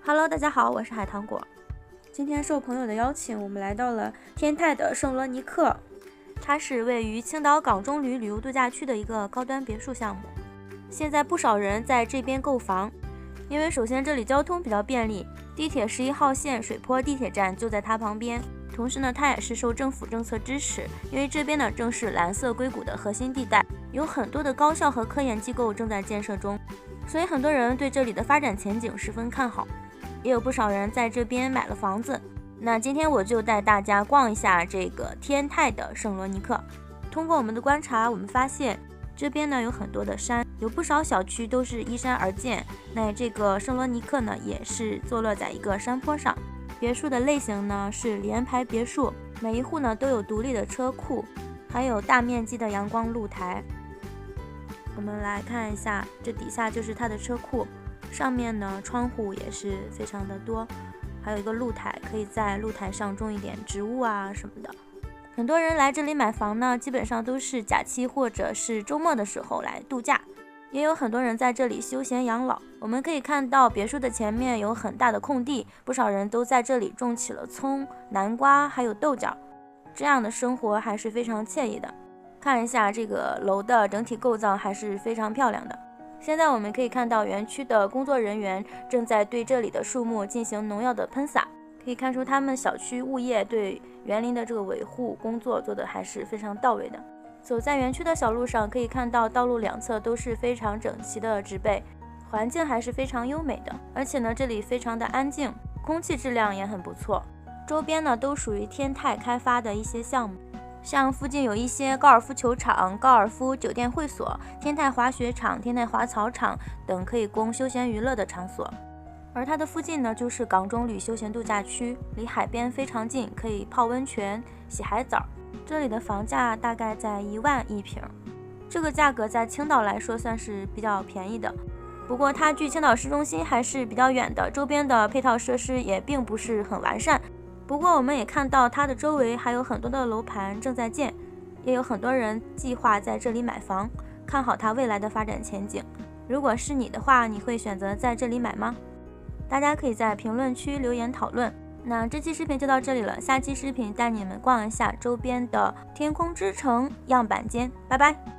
Hello， 大家好，我是海棠果。今天受朋友的邀请，我们来到了天泰的圣罗尼克，它是位于青岛港中旅旅游度假区的一个高端别墅项目。现在不少人在这边购房，因为首先这里交通比较便利，地铁11号线水坡地铁站就在它旁边。同时呢，它也是受政府政策支持，因为这边呢正是蓝色硅谷的核心地带，有很多的高校和科研机构正在建设中，所以很多人对这里的发展前景十分看好，也有不少人在这边买了房子。那今天我就带大家逛一下这个天泰的圣罗尼克。通过我们的观察，我们发现这边呢有很多的山，有不少小区都是依山而建。那这个圣罗尼克呢也是坐落在一个山坡上。别墅的类型呢是联排别墅，每一户呢都有独立的车库，还有大面积的阳光露台。我们来看一下，这底下就是它的车库，上面呢窗户也是非常的多，还有一个露台，可以在露台上种一点植物啊什么的。很多人来这里买房呢，基本上都是假期或者是周末的时候来度假，也有很多人在这里休闲养老。我们可以看到别墅的前面有很大的空地，不少人都在这里种起了葱、南瓜还有豆角，这样的生活还是非常惬意的。看一下这个楼的整体构造还是非常漂亮的。现在我们可以看到园区的工作人员正在对这里的树木进行农药的喷洒，可以看出他们小区物业对园林的这个维护工作做的还是非常到位的。走在园区的小路上，可以看到道路两侧都是非常整齐的植被，环境还是非常优美的。而且呢，这里非常的安静，空气质量也很不错。周边呢都属于天泰开发的一些项目，像附近有一些高尔夫球场、高尔夫酒店会所、天泰滑雪场、天泰滑草场等可以供休闲娱乐的场所。而它的附近呢就是港中旅休闲度假区，离海边非常近，可以泡温泉、洗海澡。这里的房价大概在1万1平，这个价格在青岛来说算是比较便宜的。不过它距青岛市中心还是比较远的，周边的配套设施也并不是很完善。不过我们也看到它的周围还有很多的楼盘正在建，也有很多人计划在这里买房，看好它未来的发展前景。如果是你的话，你会选择在这里买吗？大家可以在评论区留言讨论。那这期视频就到这里了，下期视频带你们逛一下周边的天空之城样板间，拜拜。